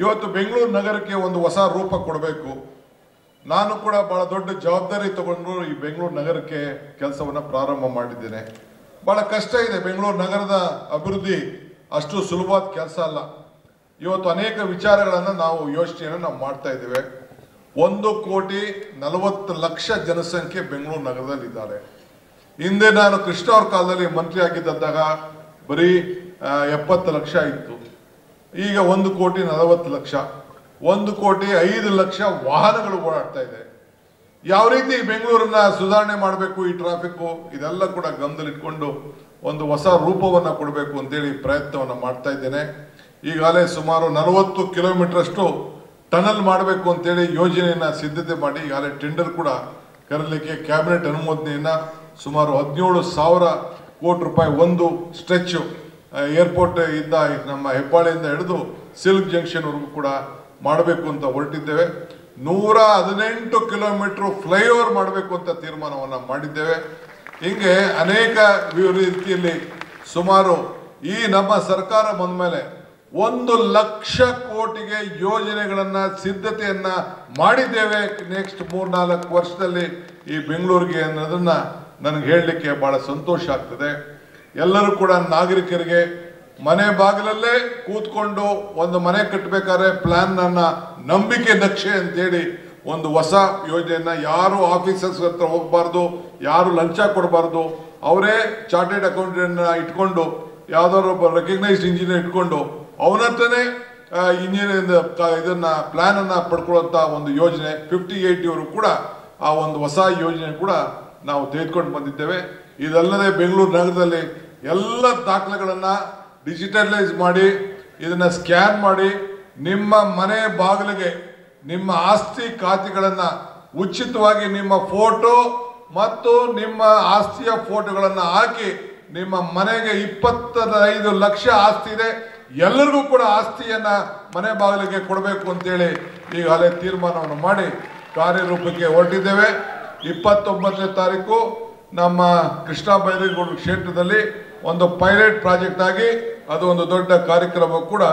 ಇವತ್ತು ಬೆಂಗಳೂರು ನಗರಕ್ಕೆ ಒಂದು ಹೊಸ ರೂಪ ಕೊಡಬೇಕು. ನಾನು ಕೂಡ ಬಹಳ ದೊಡ್ಡ ಜವಾಬ್ದಾರಿ ತಗೊಂಡು ಈ ಬೆಂಗಳೂರು ನಗರಕ್ಕೆ ಕೆಲಸವನ್ನು ಪ್ರಾರಂಭ ಮಾಡಿದ್ದೇನೆ. ಬಹಳ ಕಷ್ಟ ಇದೆ. ಬೆಂಗಳೂರು ನಗರದ ಅಭಿವೃದ್ಧಿ ಅಷ್ಟು ಸುಲಭವಾದ ಕೆಲಸ ಅಲ್ಲ. ಇವತ್ತು ಅನೇಕ ವಿಚಾರಗಳನ್ನು ನಾವು ಯೋಚನೆಯನ್ನು ನಾವು ಮಾಡ್ತಾ ಇದ್ದೇವೆ. 1,40,00,000 ಜನಸಂಖ್ಯೆ ಬೆಂಗಳೂರು ನಗರದಲ್ಲಿ ಇದ್ದಾರೆ. ಹಿಂದೆ ನಾನು ಕೃಷ್ಣ ಅವ್ರ ಕಾಲದಲ್ಲಿ ಮಂತ್ರಿ ಆಗಿದ್ದಾಗ ಬರೀ 70 ಲಕ್ಷ ಇತ್ತು. ಈಗ 1,40,00,000, 1,05,00,000 ವಾಹನಗಳು ಓಡಾಡ್ತಾ ಇದೆ. ಯಾವ ರೀತಿ ಬೆಂಗಳೂರನ್ನ ಸುಧಾರಣೆ ಮಾಡಬೇಕು, ಈ ಟ್ರಾಫಿಕ್ಕು ಇದೆಲ್ಲ ಕೂಡ ಗಮನದಲ್ಲಿಟ್ಕೊಂಡು ಒಂದು ಹೊಸ ರೂಪವನ್ನು ಕೊಡಬೇಕು ಅಂತೇಳಿ ಪ್ರಯತ್ನವನ್ನು ಮಾಡ್ತಾ ಇದ್ದೇನೆ. ಈಗಾಗಲೇ ಸುಮಾರು 40 ಕಿಲೋಮೀಟರ್ ಅಷ್ಟು ಟನಲ್ ಮಾಡಬೇಕು ಅಂತೇಳಿ ಯೋಜನೆಯನ್ನು ಸಿದ್ಧತೆ ಮಾಡಿ ಈಗಾಗಲೇ ಟೆಂಡರ್ ಕೂಡ ಕರೆಯಲಿಕ್ಕೆ ಕ್ಯಾಬಿನೆಟ್ ಅನುಮೋದನೆಯನ್ನು ಸುಮಾರು 17,000 ಕೋಟಿ ರೂಪಾಯಿ ಒಂದು ಸ್ಟ್ರೆಚ್ಚು ಏರ್ಪೋರ್ಟ್ ಇಂದ ನಮ್ಮ ಹೆಬ್ಬಾಳೆಯಿಂದ ಹಿಡಿದು ಸಿಲ್ಕ್ ಜಂಕ್ಷನ್ವರೆಗೂ ಕೂಡ ಮಾಡಬೇಕು ಅಂತ ಹೊರಟಿದ್ದೇವೆ. 118 ಕಿಲೋಮೀಟರ್ ಫ್ಲೈಓವರ್ ಮಾಡಬೇಕು ಅಂತ ತೀರ್ಮಾನವನ್ನು ಮಾಡಿದ್ದೇವೆ. ಹಿಂಗೆ ಅನೇಕ ರೀತಿಯಲ್ಲಿ ಸುಮಾರು ಈ ನಮ್ಮ ಸರ್ಕಾರ ಬಂದ ಮೇಲೆ 1,00,000 ಕೋಟಿಗೆ ಯೋಜನೆಗಳನ್ನು ಸಿದ್ಧತೆಯನ್ನ ಮಾಡಿದ್ದೇವೆ ನೆಕ್ಸ್ಟ್ 3-4 ವರ್ಷದಲ್ಲಿ ಈ ಬೆಂಗಳೂರಿಗೆ ಅನ್ನೋದನ್ನ ನನಗೆ ಹೇಳಲಿಕ್ಕೆ ಬಹಳ ಸಂತೋಷ ಆಗ್ತದೆ. ಎಲ್ಲರೂ ಕೂಡ ನಾಗರಿಕರಿಗೆ ಮನೆ ಬಾಗಿಲಲ್ಲೇ ಕೂತ್ಕೊಂಡು ಒಂದು ಮನೆ ಕಟ್ಟಬೇಕಾದ್ರೆ ಪ್ಲಾನ್ ಅನ್ನ ನಂಬಿಕೆ ನಕ್ಷೆ ಅಂತೇಳಿ ಒಂದು ಹೊಸ ಯೋಜನೆಯನ್ನ, ಯಾರು ಆಫೀಸರ್ಸ್ ಹತ್ರ ಹೋಗಬಾರ್ದು, ಯಾರು ಲಂಚ ಕೊಡಬಾರ್ದು, ಅವರೇ ಚಾರ್ಟೆಡ್ ಅಕೌಂಟೆಂಟ್ ಇಟ್ಕೊಂಡು ಯಾವ್ದಾದ್ರು ಒಬ್ಬ ರೆಕಗ್ನೈಸ್ಡ್ ಇಂಜಿನಿಯರ್ ಇಟ್ಕೊಂಡು ಅವನ ಹತ್ರನೇ ಇಂಜಿನಿಯರಿಂಗ್ ಇದನ್ನ ಪ್ಲಾನ್ ಅನ್ನ ಪಡ್ಕೊಳ್ಳುವಂತ ಒಂದು ಯೋಜನೆ 50-80 ಕೂಡ ಆ ಒಂದು ಹೊಸ ಯೋಜನೆ ಕೂಡ ನಾವು ತೆಗೆದುಕೊಂಡು ಬಂದಿದ್ದೇವೆ. ಇದಲ್ಲದೆ ಬೆಂಗಳೂರು ನಗರದಲ್ಲಿ ಎಲ್ಲ ದಾಖಲೆಗಳನ್ನ ಡಿಜಿಟಲೈಸ್ ಮಾಡಿ ಇದನ್ನ ಸ್ಕ್ಯಾನ್ ಮಾಡಿ ನಿಮ್ಮ ಮನೆ ಬಾಗಿಲಿಗೆ ನಿಮ್ಮ ಆಸ್ತಿ ಖಾತೆಗಳನ್ನ ಉಚಿತವಾಗಿ ನಿಮ್ಮ ಫೋಟೋ ಮತ್ತು ನಿಮ್ಮ ಆಸ್ತಿಯ ಫೋಟೋಗಳನ್ನ ಹಾಕಿ ನಿಮ್ಮ ಮನೆಗೆ 25 ಲಕ್ಷ ಆಸ್ತಿ ಇದೆ, ಎಲ್ಲರಿಗೂ ಕೂಡ ಆಸ್ತಿಯನ್ನ ಮನೆ ಬಾಗಿಲಿಗೆ ಕೊಡಬೇಕು ಅಂತೇಳಿ ಈಗಾಗಲೇ ತೀರ್ಮಾನವನ್ನು ಮಾಡಿ ಕಾರ್ಯರೂಪಕ್ಕೆ ಹೊರಟಿದ್ದೇವೆ. 29ನೇ ತಾರೀಕು ನಮ್ಮ ಕೃಷ್ಣ ಬೈರೇಗೌಡ ಕ್ಷೇತ್ರದಲ್ಲಿ ಒಂದು ಪೈಲಟ್ ಪ್ರಾಜೆಕ್ಟ್ ಆಗಿ ಅದು ಒಂದು ದೊಡ್ಡ ಕಾರ್ಯಕ್ರಮ ಕೂಡ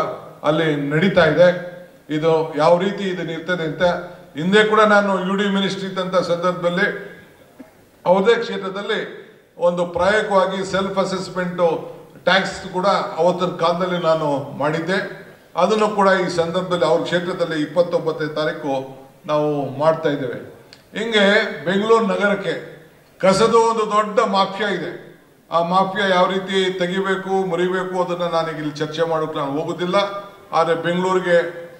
ಅಲ್ಲಿ ನಡೀತಾ ಇದೆ. ಇದು ಯಾವ ರೀತಿ ಇದನ್ನ ಇರ್ತದೆ ಅಂತ ಹಿಂದೆ ಕೂಡ ನಾನು UD ಮಿನಿಸ್ಟ್ರಿ ಇದ್ದಂಥ ಸಂದರ್ಭದಲ್ಲಿ ಅವದೇ ಕ್ಷೇತ್ರದಲ್ಲಿ ಒಂದು ಪ್ರಾಯೋಗಿಕವಾಗಿ ಸೆಲ್ಫ್ ಅಸೆಸ್ಮೆಂಟ್ ಟ್ಯಾಕ್ಸ್ ಕೂಡ ಅವತ್ತಿನ ಕಾಲದಲ್ಲಿ ನಾನು ಮಾಡಿದ್ದೆ. ಅದನ್ನು ಕೂಡ ಈ ಸಂದರ್ಭದಲ್ಲಿ ಅವ್ರ ಕ್ಷೇತ್ರದಲ್ಲಿ 29ನೇ ತಾರೀಕು ನಾವು ಮಾಡ್ತಾ ಇದ್ದೇವೆ. ಹಿಂಗೆ ಬೆಂಗಳೂರು ನಗರಕ್ಕೆ ಕಸದ ಒಂದು ದೊಡ್ಡ ಮಾಫಿಯಾ ಇದೆ. ಆ ಮಾಫಿಯಾ ಯಾವ ರೀತಿ ತೆಗಿಬೇಕು ಮುರಿಬೇಕು ಅದನ್ನ ನಾನೀಗ ಇಲ್ಲಿ ಚರ್ಚೆ ಮಾಡೋಕೆ ನಾನು ಹೋಗುದಿಲ್ಲ. ಆದರೆ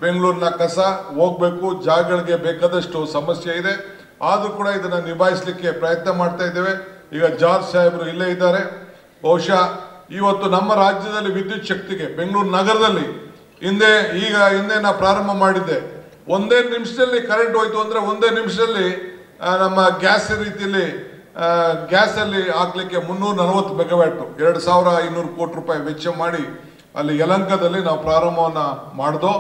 ಬೆಂಗಳೂರಿನ ಕಸ ಹೋಗ್ಬೇಕು, ಜಾಗಗಳಿಗೆ ಬೇಕಾದಷ್ಟು ಸಮಸ್ಯೆ ಇದೆ. ಆದ್ರೂ ಕೂಡ ಇದನ್ನ ನಿಭಾಯಿಸಲಿಕ್ಕೆ ಪ್ರಯತ್ನ ಮಾಡ್ತಾ ಇದ್ದೇವೆ. ಈಗ ಜಾರ್ಜ್ ಸಾಹೇಬರು ಇಲ್ಲೇ ಇದ್ದಾರೆ. ಬಹುಶಃ ಇವತ್ತು ನಮ್ಮ ರಾಜ್ಯದಲ್ಲಿ ವಿದ್ಯುತ್ ಶಕ್ತಿಗೆ ಬೆಂಗಳೂರು ನಗರದಲ್ಲಿ ಹಿಂದೆ ನಾ ಪ್ರಾರಂಭ ಮಾಡಿದ್ದೆ. 1 ನಿಮಿಷದಲ್ಲಿ ಕರೆಂಟ್ ಹೋಯ್ತು ಅಂದ್ರೆ 1 ನಿಮಿಷದಲ್ಲಿ ನಮ್ಮ ಗ್ಯಾಸ್ ರೀತಿಯಲ್ಲಿ ಗ್ಯಾಸಲ್ಲಿ ಹಾಕ್ಲಿಕ್ಕೆ 340 ಮೆಗಾವ್ಯಾಟ್ 2,500 ಕೋಟಿ ರೂಪಾಯಿ ವೆಚ್ಚ ಮಾಡಿ ಅಲ್ಲಿ ಯಲಹಂಕದಲ್ಲಿ ನಾವು ಪ್ರಾರಂಭವನ್ನ ಮಾಡಿದೋ.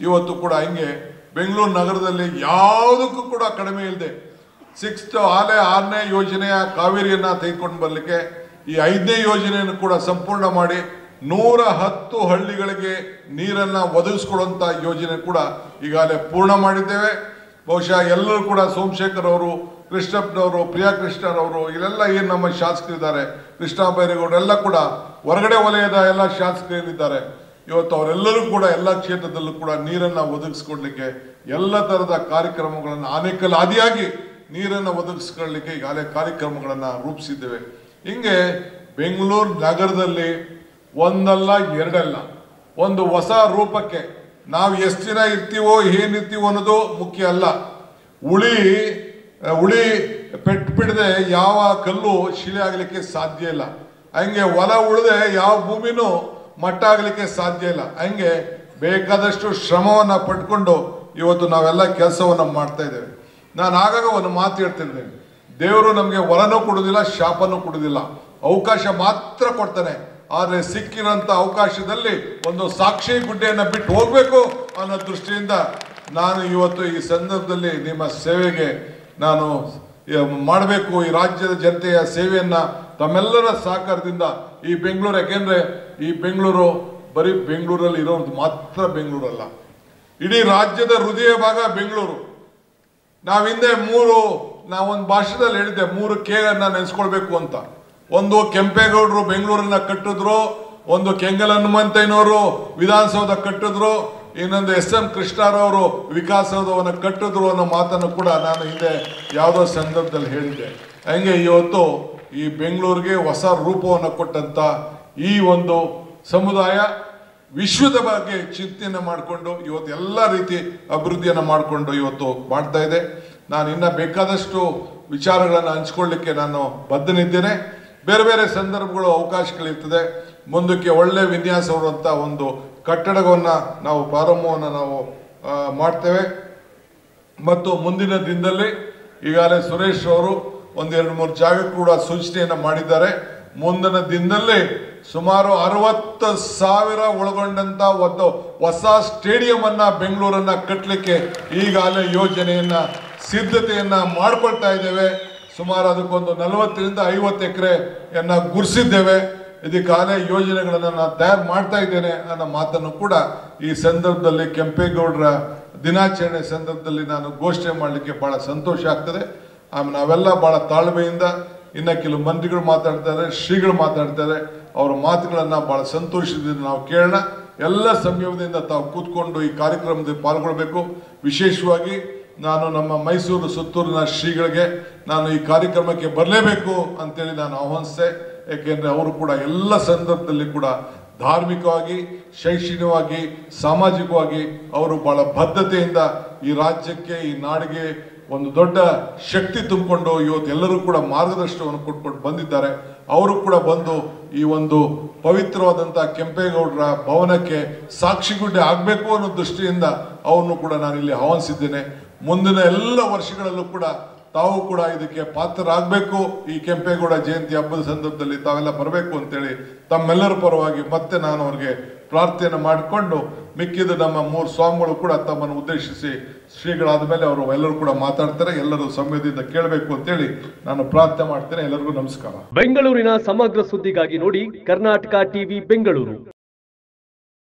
ಇವತ್ತು ಕೂಡ ಹಿಂಗೆ ಬೆಂಗಳೂರು ನಗರದಲ್ಲಿ ಯಾವುದಕ್ಕೂ ಕೂಡ ಕಡಿಮೆ ಇಲ್ಲದೆ 6ನೇ ಯೋಜನೆಯ ಕಾವೇರಿಯನ್ನ ತೆಗೆದುಕೊಂಡು ಬರಲಿಕ್ಕೆ ಈ 5ನೇ ಯೋಜನೆಯನ್ನು ಕೂಡ ಸಂಪೂರ್ಣ ಮಾಡಿ 110 ಹಳ್ಳಿಗಳಿಗೆ ನೀರನ್ನ ಒದಗಿಸ್ಕೊಡುವಂತ ಯೋಜನೆ ಕೂಡ ಈಗಾಗಲೇ ಪೂರ್ಣ ಮಾಡಿದ್ದೇವೆ. ಬಹುಶಃ ಎಲ್ಲರೂ ಕೂಡ ಸೋಮಶೇಖರ್ ಅವರು, ಕೃಷ್ಣಪ್ಪನವರು, ಪ್ರಿಯಾ ಕೃಷ್ಣರವರು, ಇಲ್ಲೆಲ್ಲ ಏನು ನಮ್ಮ ಶಾಸಕರಿದ್ದಾರೆ, ಕೃಷ್ಣ ಬೈರೇಗೌಡರು ಎಲ್ಲ ಕೂಡ ಹೊರಗಡೆ ವಲಯದ ಎಲ್ಲ ಶಾಸಕರಿದ್ದಾರೆ. ಇವತ್ತು ಅವರೆಲ್ಲರೂ ಕೂಡ ಎಲ್ಲ ಕ್ಷೇತ್ರದಲ್ಲೂ ಕೂಡ ನೀರನ್ನ ಒದಗಿಸ್ಕೊಡ್ಲಿಕ್ಕೆ ಎಲ್ಲ ತರದ ಕಾರ್ಯಕ್ರಮಗಳನ್ನು ಆನೇಕಲ್ ಆದಿಯಾಗಿ ನೀರನ್ನು ಒದಗಿಸ್ಕೊಳ್ಳಲಿಕ್ಕೆ ಈಗಾಗಲೇ ಕಾರ್ಯಕ್ರಮಗಳನ್ನು ರೂಪಿಸಿದ್ದೇವೆ. ಹಿಂಗೆ ಬೆಂಗಳೂರು ನಗರದಲ್ಲಿ ಒಂದಲ್ಲ ಎರಡಲ್ಲ ಒಂದು ಹೊಸ ರೂಪಕ್ಕೆ ನಾವು ಎಷ್ಟು ದಿನ ಇರ್ತೀವೋ ಏನಿರ್ತೀವೋ ಅನ್ನೋದು ಮುಖ್ಯ ಅಲ್ಲ. ಉಳಿ ಪೆಟ್ಟು ಬಿಡದೆ ಯಾವ ಕಲ್ಲು ಶಿಲೆ ಆಗಲಿಕ್ಕೆ ಸಾಧ್ಯ ಇಲ್ಲ. ಹಂಗೆ ಹೊಲ ಉಳಿದೆ ಯಾವ ಭೂಮಿನೂ ಮಟ್ಟ ಆಗಲಿಕ್ಕೆ ಸಾಧ್ಯ ಇಲ್ಲ. ಹಂಗೆ ಬೇಕಾದಷ್ಟು ಶ್ರಮವನ್ನ ಪಟ್ಕೊಂಡು ಇವತ್ತು ನಾವೆಲ್ಲ ಕೆಲಸವನ್ನ ಮಾಡ್ತಾ ಇದ್ದೇವೆ. ನಾನು ಆಗಾಗ ಒಂದು ಮಾತು ಹೇಳ್ತಿದ್ದೇನೆ, ದೇವರು ನಮಗೆ ವರನೂ ಕೊಡುವುದಿಲ್ಲ, ಶಾಪನೂ ಕೊಡುವುದಿಲ್ಲ, ಅವಕಾಶ ಮಾತ್ರ ಕೊಡ್ತಾನೆ. ಆದರೆ ಸಿಕ್ಕಿರೋಂಥ ಅವಕಾಶದಲ್ಲಿ ಒಂದು ಸಾಕ್ಷಿ ಗುಡ್ಡೆಯನ್ನು ಬಿಟ್ಟು ಹೋಗ್ಬೇಕು ಅನ್ನೋ ದೃಷ್ಟಿಯಿಂದ ನಾನು ಇವತ್ತು ಈ ಸಂದರ್ಭದಲ್ಲಿ ನಿಮ್ಮ ಸೇವೆಗೆ ನಾನು ಮಾಡಬೇಕು. ಈ ರಾಜ್ಯದ ಜನತೆಯ ಸೇವೆಯನ್ನ ತಮ್ಮೆಲ್ಲರ ಸಹಕಾರದಿಂದ ಈ ಬೆಂಗಳೂರು, ಯಾಕೆಂದ್ರೆ ಈ ಬೆಂಗಳೂರು ಬರೀ ಬೆಂಗಳೂರಲ್ಲಿ ಇರೋದು ಮಾತ್ರ ಬೆಂಗಳೂರಲ್ಲ, ಇಡೀ ರಾಜ್ಯದ ಹೃದಯ ಭಾಗ ಬೆಂಗಳೂರು. ನಾವು ಹಿಂದೆ ನಾವೊಂದು ಭಾಷಣದಲ್ಲಿ ಹೇಳಿದ್ದೆ 3 ಕೆ ಅನ್ನ ನೆನೆಸ್ಕೊಳ್ಬೇಕು ಅಂತ. ಒಂದು ಕೆಂಪೇಗೌಡರು ಬೆಂಗಳೂರನ್ನ ಕಟ್ಟಿದ್ರು, ಒಂದು ಕೆಂಗಲ್ ಹನುಮಂತಯ್ಯನವರು ವಿಧಾನಸೌಧ ಕಟ್ಟಿದ್ರು, ಇನ್ನೊಂದು SM ಕೃಷ್ಣರವರು ವಿಕಾಸಸೌಧವನ್ನು ಕಟ್ಟಿದ್ರು ಅನ್ನೋ ಮಾತನ್ನು ಕೂಡ ನಾನು ಹಿಂದೆ ಯಾವುದೋ ಸಂದರ್ಭದಲ್ಲಿ ಹೇಳಿದ್ದೆ. ಹಂಗೆ ಇವತ್ತು ಈ ಬೆಂಗಳೂರಿಗೆ ಹೊಸ ರೂಪವನ್ನು ಕೊಟ್ಟಂತ ಈ ಒಂದು ಸಮುದಾಯ ವಿಶ್ವದ ಬಗ್ಗೆ ಚಿಂತನೆ ಮಾಡಿಕೊಂಡು ಇವತ್ತು ಎಲ್ಲ ರೀತಿ ಅಭಿವೃದ್ಧಿಯನ್ನು ಮಾಡಿಕೊಂಡು ಇವತ್ತು ಮಾಡ್ತಾ ಇದೆ. ನಾನು ಇನ್ನ ಬೇಕಾದಷ್ಟು ವಿಚಾರಗಳನ್ನು ಹಂಚ್ಕೊಳ್ಳಿಕ್ಕೆ ನಾನು ಬದ್ಧನಿದ್ದೇನೆ. ಬೇರೆ ಬೇರೆ ಸಂದರ್ಭಗಳು ಅವಕಾಶಗಳಿರ್ತದೆ. ಮುಂದಕ್ಕೆ ಒಳ್ಳೆ ವಿನ್ಯಾಸವಿರುವಂಥ ಒಂದು ಕಟ್ಟಡವನ್ನು ನಾವು ಪ್ರಾರಂಭವನ್ನು ನಾವು ಮಾಡ್ತೇವೆ. ಮತ್ತು ಮುಂದಿನ ದಿನದಲ್ಲಿ ಈಗಾಗಲೇ ಸುರೇಶ್ ಅವರು 1-2-3 ಜಾಗ ಕೂಡ ಸೂಚನೆಯನ್ನು ಮಾಡಿದ್ದಾರೆ. ಮುಂದಿನ ದಿನದಲ್ಲಿ ಸುಮಾರು 60,000 ಒಳಗೊಂಡಂತ ಒಂದು ಹೊಸ ಸ್ಟೇಡಿಯಂ ಅನ್ನ ಬೆಂಗಳೂರನ್ನ ಕಟ್ಟಲಿಕ್ಕೆ ಈಗಾಗಲೇ ಯೋಜನೆಯನ್ನ ಸಿದ್ಧತೆಯನ್ನ ಮಾಡ್ಕೊಳ್ತಾ ಇದ್ದೇವೆ. ಸುಮಾರು ಅದಕ್ಕೊಂದು 40ರಿಂದ 50 ಎಕರೆಯನ್ನ ಗುರುಸಿದ್ದೇವೆ. ಇದಕ್ಕಾಗಲೇ ಯೋಜನೆಗಳನ್ನು ನಾನು ತಯಾರು ಮಾಡ್ತಾ ಇದ್ದೇನೆ ಅನ್ನೋ ಮಾತನ್ನು ಕೂಡ ಈ ಸಂದರ್ಭದಲ್ಲಿ ಕೆಂಪೇಗೌಡರ ದಿನಾಚರಣೆ ಸಂದರ್ಭದಲ್ಲಿ ನಾನು ಘೋಷಣೆ ಮಾಡಲಿಕ್ಕೆ ಬಹಳ ಸಂತೋಷ ಆಗ್ತದೆ. ಆಮೇಲೆ ನಾವೆಲ್ಲ ಬಹಳ ತಾಳ್ಮೆಯಿಂದ, ಇನ್ನು ಕೆಲವು ಮಂತ್ರಿಗಳು ಮಾತಾಡ್ತಾರೆ, ಶ್ರೀಗಳು ಮಾತಾಡ್ತಾರೆ, ಅವರ ಮಾತುಗಳನ್ನು ಬಹಳ ಸಂತೋಷದಿಂದ ನಾವು ಕೇಳೋಣ. ಎಲ್ಲ ಸಂಯಮದಿಂದ ತಾವು ಕೂತ್ಕೊಂಡು ಈ ಕಾರ್ಯಕ್ರಮದಲ್ಲಿ ಪಾಲ್ಗೊಳ್ಬೇಕು. ವಿಶೇಷವಾಗಿ ನಾನು ನಮ್ಮ ಮೈಸೂರು ಸುತ್ತೂರಿನ ಶ್ರೀಗಳಿಗೆ ನಾನು ಈ ಕಾರ್ಯಕ್ರಮಕ್ಕೆ ಬರಲೇಬೇಕು ಅಂತೇಳಿ ನಾನು ಆಹ್ವಾನಿಸಿದೆ. ಏಕೆಂದರೆ ಅವರು ಕೂಡ ಎಲ್ಲ ಸಂದರ್ಭದಲ್ಲಿ ಕೂಡ ಧಾರ್ಮಿಕವಾಗಿ, ಶೈಕ್ಷಣಿಕವಾಗಿ, ಸಾಮಾಜಿಕವಾಗಿ ಅವರು ಬಹಳ ಬದ್ಧತೆಯಿಂದ ಈ ರಾಜ್ಯಕ್ಕೆ, ಈ ನಾಡಿಗೆ ಒಂದು ದೊಡ್ಡ ಶಕ್ತಿ ತುಂಬಿಕೊಂಡು ಇವತ್ತು ಎಲ್ಲರೂ ಕೂಡ ಮಾರ್ಗದರ್ಶನವನ್ನು ಕೊಟ್ಕೊಂಡು ಬಂದಿದ್ದಾರೆ. ಅವರು ಕೂಡ ಬಂದು ಈ ಒಂದು ಪವಿತ್ರವಾದಂಥ ಕೆಂಪೇಗೌಡರ ಭವನಕ್ಕೆ ಸಾಕ್ಷಿಗುಡ್ಡೆ ಆಗಬೇಕು ಅನ್ನೋ ದೃಷ್ಟಿಯಿಂದ ಅವರನ್ನು ಕೂಡ ನಾನು ಇಲ್ಲಿ ಆಹ್ವಾನಿಸಿದ್ದೇನೆ. ಮುಂದಿನ ಎಲ್ಲ ವರ್ಷಗಳಲ್ಲೂ ಕೂಡ ತಾವು ಕೂಡ ಇದಕ್ಕೆ ಪಾತ್ರರಾಗಬೇಕು. ಈ ಕೆಂಪೇಗೌಡ ಜಯಂತಿ ಹಬ್ಬದ ಸಂದರ್ಭದಲ್ಲಿ ತಾವೆಲ್ಲ ಬರಬೇಕು ಅಂತೇಳಿ ತಮ್ಮೆಲ್ಲರ ಪರವಾಗಿ ಮತ್ತೆ ನಾನು ಅವ್ರಿಗೆ ಪ್ರಾರ್ಥನೆ ಮಾಡಿಕೊಂಡು, ಮಿಕ್ಕಿದ ನಮ್ಮ 3 ಸ್ವಾಮಿಗಳು ಕೂಡ ತಮ್ಮನ್ನು ಉದ್ದೇಶಿಸಿ ಶ್ರೀಗಳಾದ ಮೇಲೆ ಅವರು ಎಲ್ಲರೂ ಕೂಡ ಮಾತಾಡ್ತಾರೆ. ಎಲ್ಲರೂ ಸಂಯಮದಿಂದ ಕೇಳಬೇಕು ಅಂತೇಳಿ ನಾನು ಪ್ರಾರ್ಥನೆ ಮಾಡ್ತೇನೆ. ಎಲ್ಲರಿಗೂ ನಮಸ್ಕಾರ. ಬೆಂಗಳೂರಿನ ಸಮಗ್ರ ಸುದ್ದಿಗಾಗಿ ನೋಡಿ ಕರ್ನಾಟಕ ಟಿವಿ ಬೆಂಗಳೂರು.